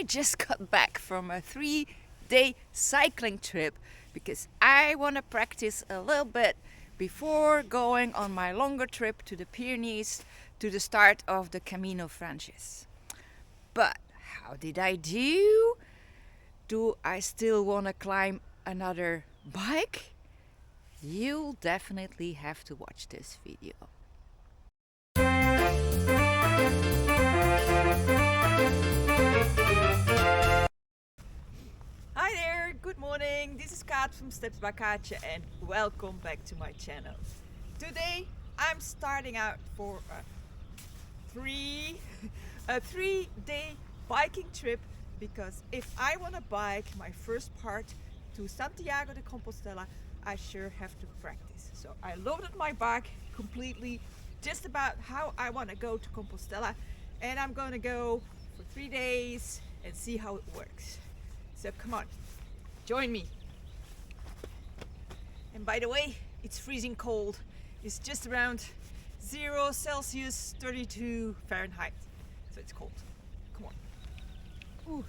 I just got back from a 3-day cycling trip because I want to practice a little bit before going on my longer trip to the Pyrenees to the start of the Camino Frances. But how did I do? Do I still want to climb another bike? You'll definitely have to watch this video. Hi there, good morning. This is Kaat from Steps by Kaatje and welcome back to my channel. Today I'm starting out for a 3-day biking trip because if I want to bike my first part to Santiago de Compostella, I sure have to practice. So I loaded my bike completely, just about how I want to go to Compostela, and I'm going to go for 3 days and see how it works. So come on, join me. And by the way, it's freezing cold. It's just around 0 Celsius, 32 Fahrenheit. So it's cold. Come on. Ooh.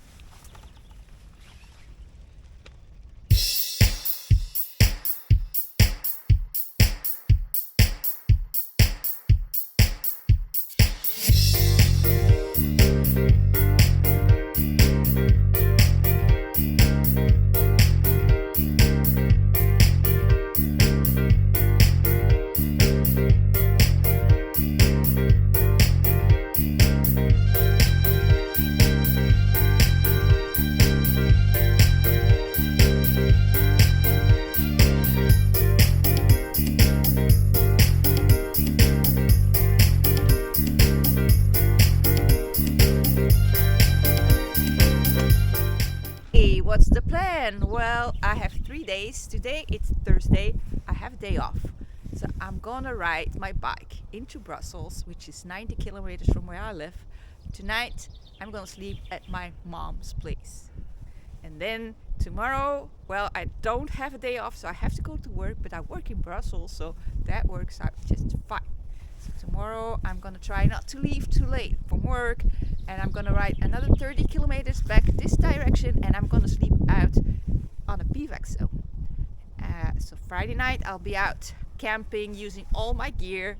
What's the plan? Well, I have 3 days. Today it's Thursday. I have a day off. So I'm gonna ride my bike into Brussels, which is 90 kilometers from where I live. Tonight I'm gonna sleep at my mom's place. And then tomorrow, well, I don't have a day off, so I have to go to work, but I work in Brussels, so that works out just fine. So tomorrow I'm gonna try not to leave too late from work, and I'm gonna ride another 30 kilometers back this direction, and I'm gonna sleep out on a bivakzone. So Friday night I'll be out camping using all my gear,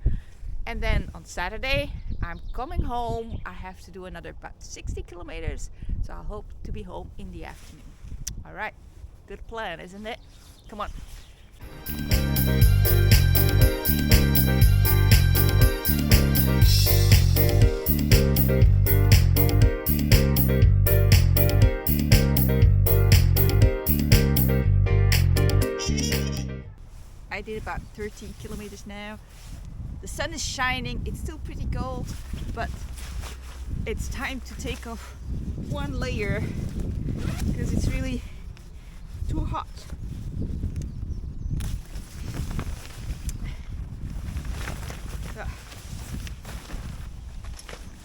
and then on Saturday I'm coming home. I have to do another about 60 kilometers, so I hope to be home in the afternoon. All right, good plan, isn't it? Come on. I did about 13 kilometers now. The sun is shining, it's still pretty cold, but it's time to take off one layer because it's really too hot.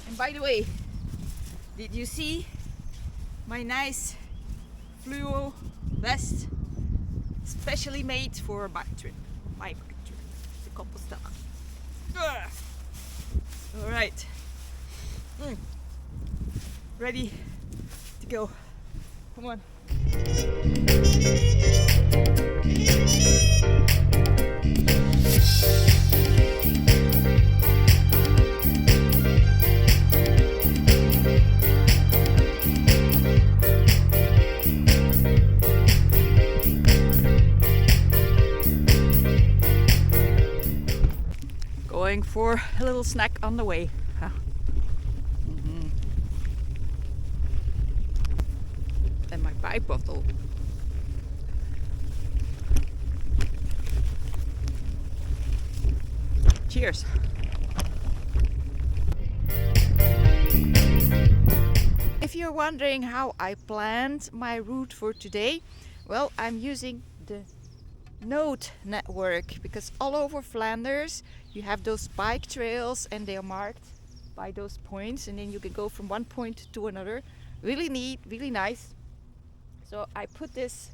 And by the way, did you see my nice fluo vest? Specially made for a bike trip, my bike trip to Compostela. All right, ready to go. Come on. Going for a little snack on the way. Huh? And my bike bottle. Cheers. If you're wondering how I planned my route for today, well, I'm using the node network because all over Flanders you have those bike trails and they are marked by those points, and then you can go from one point to another. Really neat, really nice. So I put this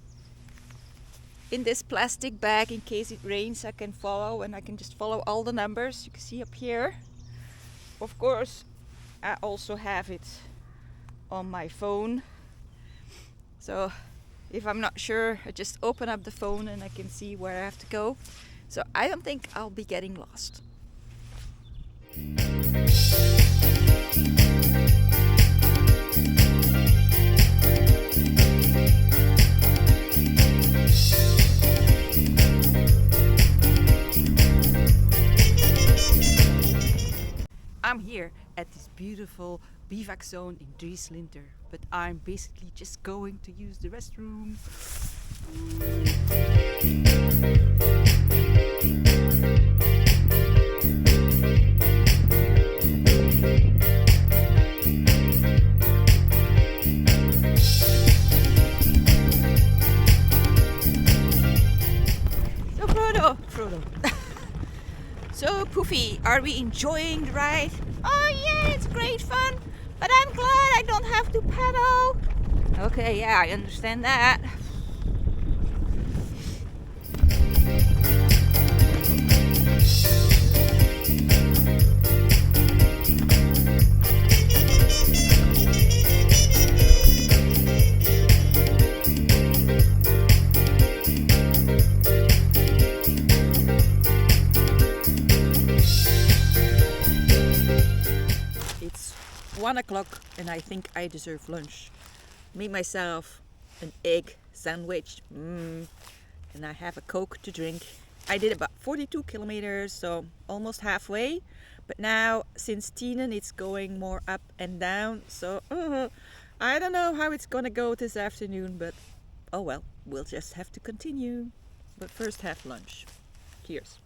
in this plastic bag in case it rains. I can follow, and I can just follow all the numbers you can see up here. Of course I also have it on my phone. So if I'm not sure, I just open up the phone and I can see where I have to go. So I don't think I'll be getting lost. I'm here at this beautiful bivakzone in Drieslinter, but I'm basically just going to use the restroom. So Frodo. So Poofy, are we enjoying the ride? Oh yeah, it's great fun, but I'm glad I don't have to pedal. Okay, yeah, I understand that. It's 1 o'clock and I think I deserve lunch. Made myself an egg sandwich and I have a Coke to drink. I did about 42 kilometers, so almost halfway. But now since Tienen it's going more up and down, so I don't know how it's gonna go this afternoon, but oh well, we'll just have to continue. But first have lunch. Cheers.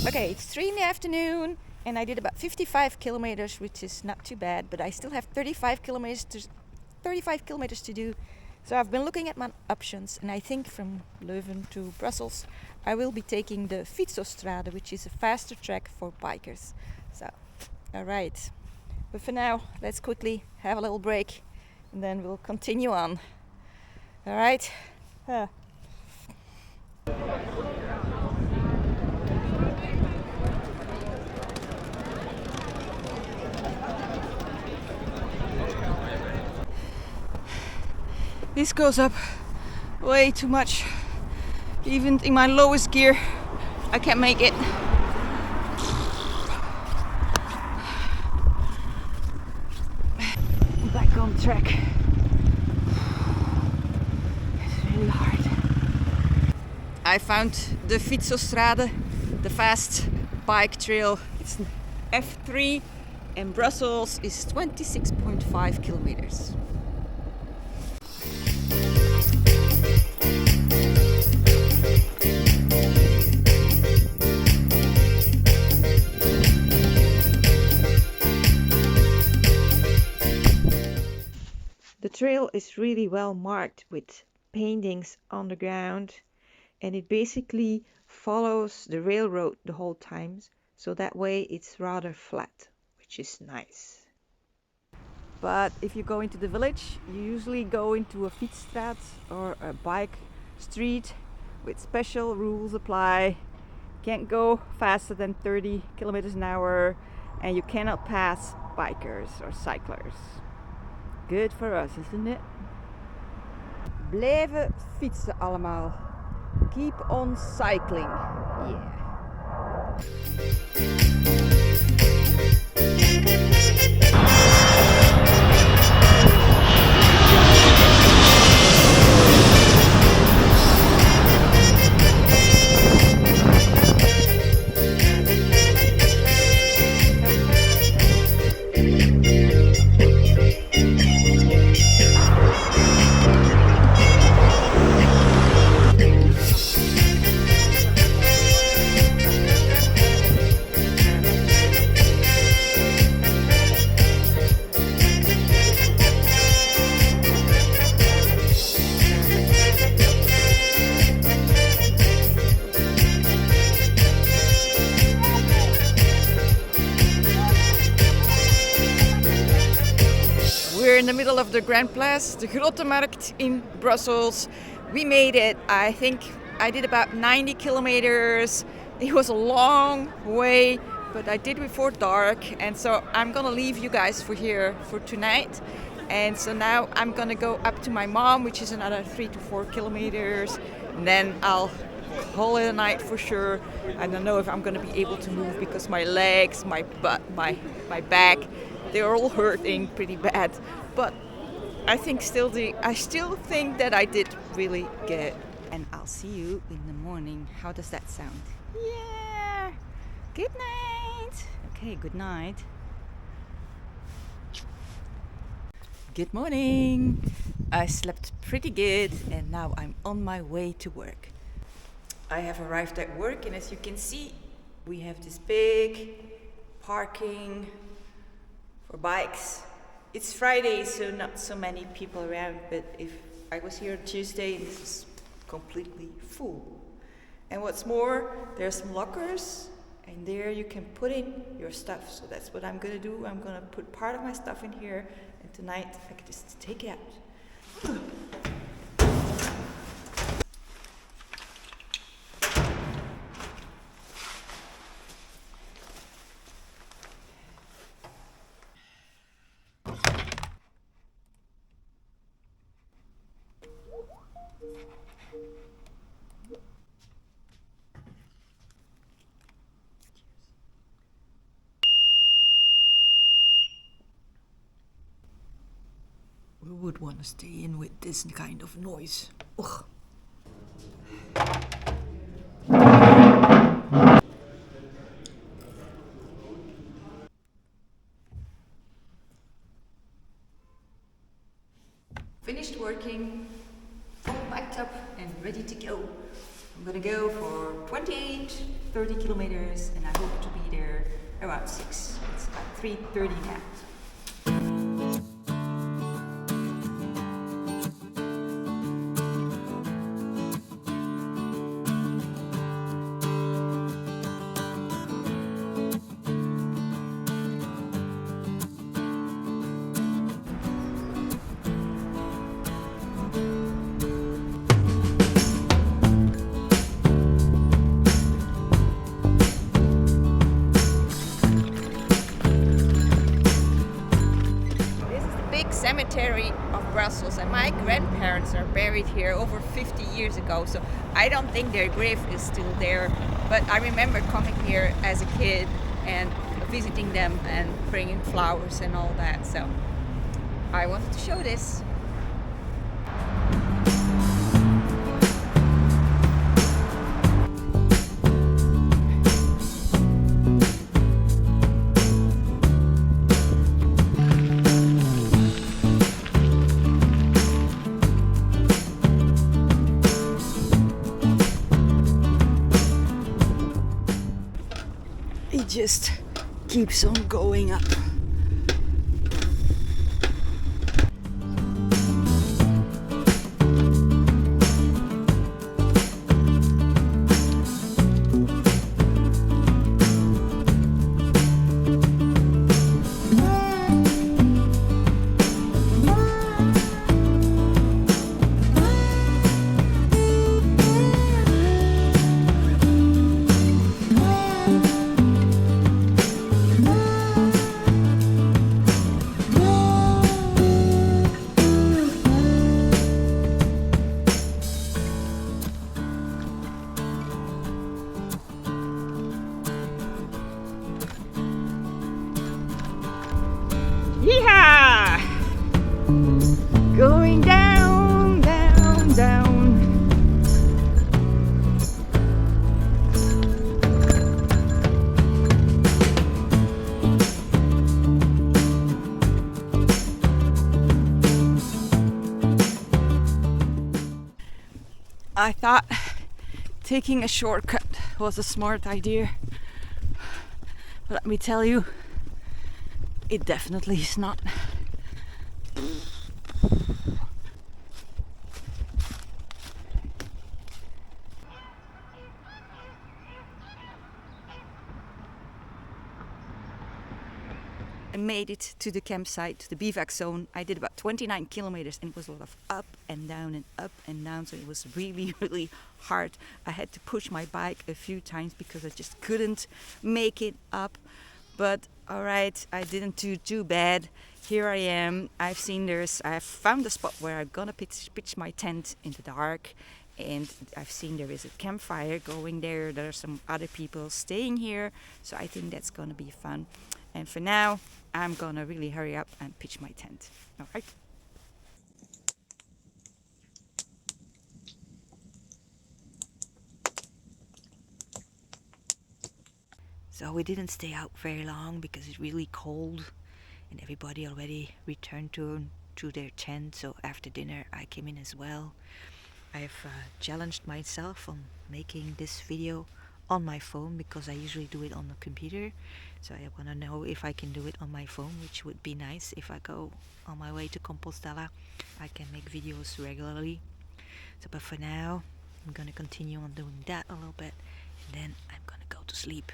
Okay, it's 3 in the afternoon and I did about 55 kilometers, which is not too bad, but I still have 35 kilometers to do. So I've been looking at my options and I think from Leuven to Brussels I will be taking the Fietsostrade, which is a faster track for bikers. So, alright. But for now, let's quickly have a little break and then we'll continue on. Alright? This goes up way too much. Even in my lowest gear, I can't make it. Back on track. It's really hard. I found the Fietsostrade, the fast bike trail. It's F3 and Brussels is 26.5 kilometers. The trail is really well marked with paintings on the ground, and it basically follows the railroad the whole time, so that way it's rather flat, which is nice. But if you go into the village, you usually go into a fietsstraat or a bike street with special rules apply. Can't go faster than 30 kilometers an hour and you cannot pass bikers or cyclers. Good for us, isn't it? Blijven fietsen allemaal. Keep on cycling. Yeah. in the middle of the Grand Place, the Grote Markt in Brussels. We made it. I think I did about 90 kilometers. It was a long way, but I did before dark. And so I'm gonna leave you guys for here for tonight. And so now I'm gonna go up to my mom, which is another 3 to 4 kilometers. And then I'll call it a night for sure. I don't know if I'm gonna be able to move because my legs, my butt, my back, they're all hurting pretty bad. But I still think that I did really good. And I'll see you in the morning. How does that sound? Yeah. Good night. Okay, good night. Good morning. I slept pretty good and now I'm on my way to work. I have arrived at work and as you can see, we have this big parking for bikes. It's Friday, so not so many people around, but if I was here on Tuesday, this is completely full. And what's more, there's some lockers and there you can put in your stuff. So that's what I'm gonna do. I'm gonna put part of my stuff in here and tonight I can just take it out. Who would want to stay in with this kind of noise? Ugh. Finished working, all packed up and ready to go. I'm gonna go for 28, 30 kilometers and I hope to be there around 6. It's about 3:30 now. Cemetery of Brussels and my grandparents are buried here over 50 years ago, so I don't think their grave is still there, but I remember coming here as a kid and visiting them and bringing flowers and all that, so I wanted to show this. It just keeps on going up. Yeehaw! Going down, down, down. I thought taking a shortcut was a smart idea, but let me tell you, it definitely is not. I made it to the campsite, to the bivakzone. I did about 29 kilometers and it was a lot of up and down, so it was really, really hard. I had to push my bike a few times because I just couldn't make it up. But alright, I didn't do too bad. Here I am. I have found a spot where I'm gonna pitch my tent in the dark. And I've seen there is a campfire going there. There are some other people staying here. So I think that's gonna be fun. And for now, I'm gonna really hurry up and pitch my tent. Alright. So we didn't stay out very long because it's really cold and everybody already returned to their tent. So after dinner I came in as well. I've challenged myself on making this video on my phone because I usually do it on the computer. So I want to know if I can do it on my phone, which would be nice. If I go on my way to Compostela, I can make videos regularly. So but for now, I'm going to continue on doing that a little bit and then I'm going to go to sleep.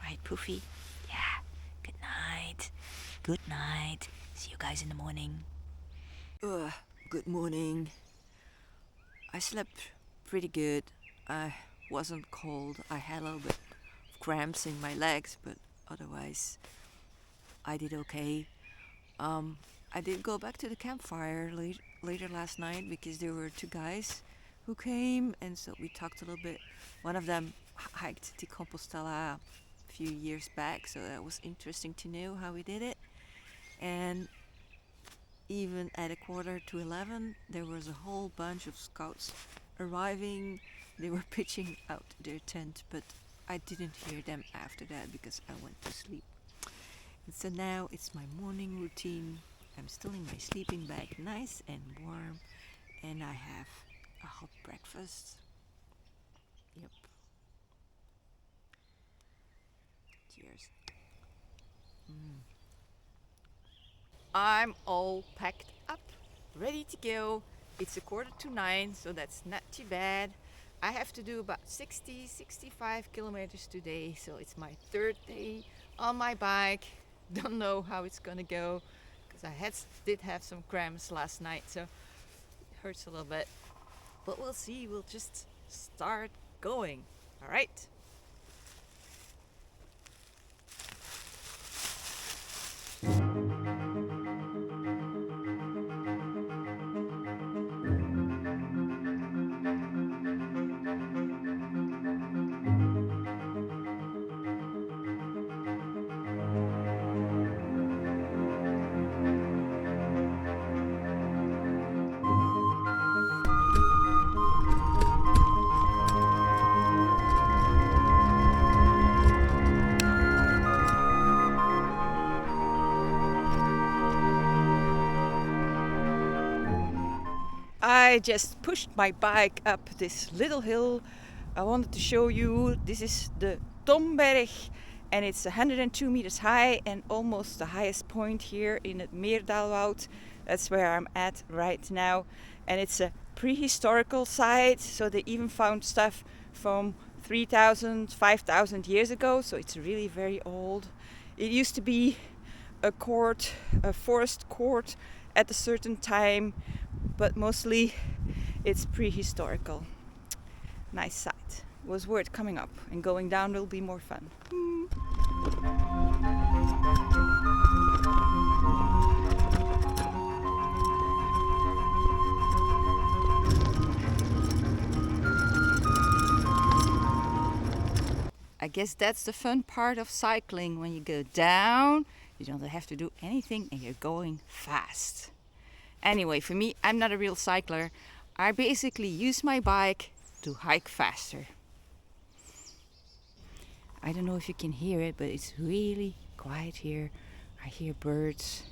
Right, Poofy? Yeah. Good night. Good night. See you guys in the morning. Good morning. I slept pretty good. I wasn't cold. I had a little bit of cramps in my legs, but otherwise I did okay. I did go back to the campfire later last night because there were two guys who came, and so we talked a little bit. One of them hiked to Compostela a few years back, so that was interesting to know how he did it. And even at 11:15, there was a whole bunch of scouts arriving. They were pitching out their tent, but I didn't hear them after that because I went to sleep. And so now it's my morning routine. I'm still in my sleeping bag, nice and warm, and I have a hot breakfast. Yep. Cheers. I'm all packed up, ready to go. It's 8:45, so that's not too bad. I have to do about 65 kilometers today, so it's my third day on my bike. Don't know how it's gonna go because I did have some cramps last night, so it hurts a little bit. But we'll see. We'll just start going. All right. I just pushed my bike up this little hill. I wanted to show you, this is the Tomberg and it's 102 meters high and almost the highest point here in the Meerdalwoud. That's where I'm at right now. And it's a prehistorical site, so they even found stuff from 3,000, 5,000 years ago, so it's really very old. It used to be a court, a forest court at a certain time, but mostly it's prehistorical. Nice site. It was worth coming up, and going down will be more fun. I guess that's the fun part of cycling. When you go down, you don't have to do anything and you're going fast. Anyway, for me, I'm not a real cycler. I basically use my bike to hike faster. I don't know if you can hear it, but it's really quiet here. I hear birds.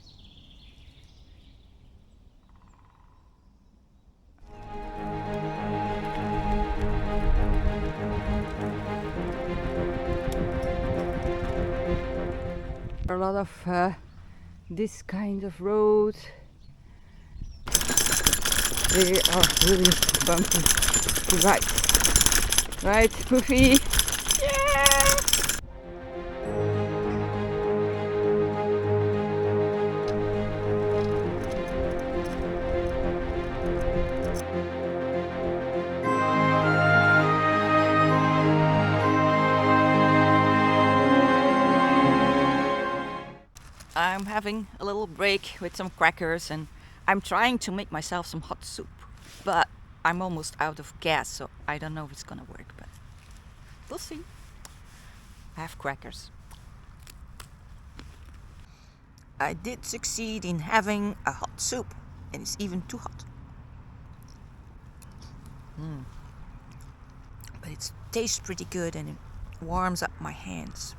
A lot of this kind of road. They are really bumpy. Right, Poofy. Yeah! having a little break with some crackers, and I'm trying to make myself some hot soup, but I'm almost out of gas, so I don't know if it's gonna work, but we'll see. I have crackers. I did succeed in having a hot soup, and it's even too hot. But it tastes pretty good and it warms up my hands.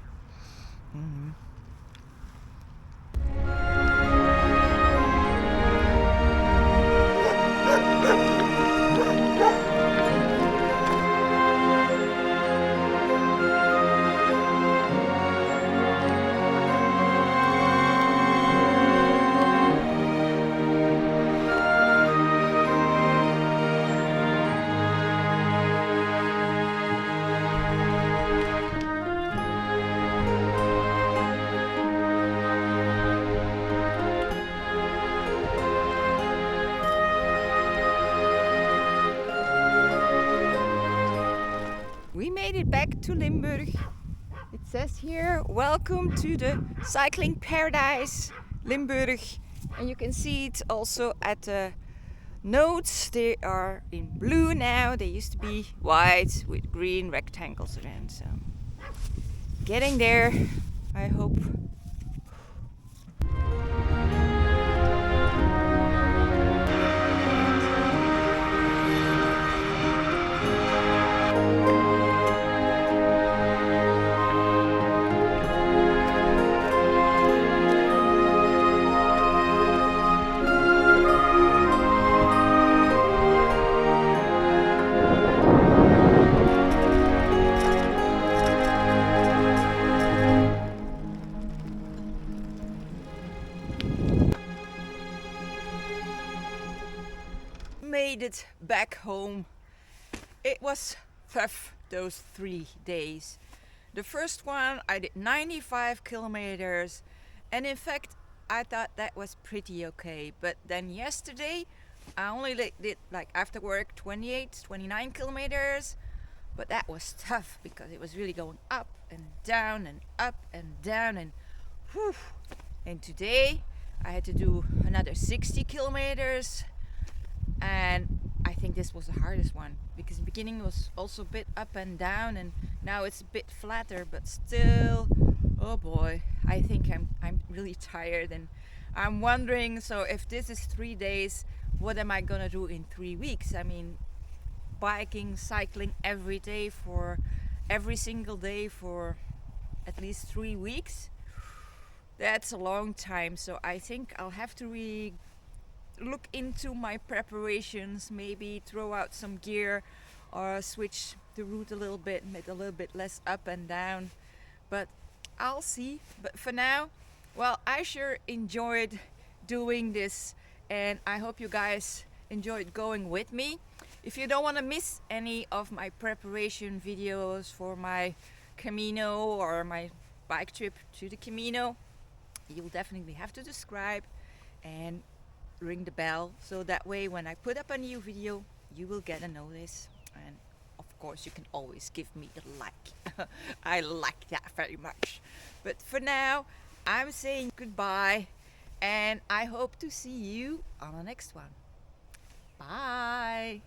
We made it back to Limburg. It says here, welcome to the cycling paradise, Limburg. And you can see it also at the notes. They are in blue now. They used to be white with green rectangles around. So getting there, I hope. Made it back home. It was tough those 3 days. The first one I did 95 kilometers, and in fact I thought that was pretty okay, but then yesterday I only did like after work 28, 29 kilometers, but that was tough because it was really going up and down and up and down and whew. And today I had to do another 60 kilometers. And I think this was the hardest one because the beginning was also a bit up and down, and now it's a bit flatter, but still, oh boy, I think I'm really tired, and I'm wondering, so if this is 3 days, what am I gonna do in 3 weeks? I mean, biking, cycling every day for every single day for at least 3 weeks. That's a long time, so I think I'll have to look into my preparations, maybe throw out some gear or switch the route a little bit, make it a little bit less up and down, but I'll see. But for now, well, I sure enjoyed doing this, and I hope you guys enjoyed going with me. If you don't want to miss any of my preparation videos for my Camino or my bike trip to the Camino, you'll definitely have to subscribe and ring the bell, so that way when I put up a new video you will get a notice, and of course you can always give me a like. I like that very much. But for now I'm saying goodbye, and I hope to see you on the next one. Bye.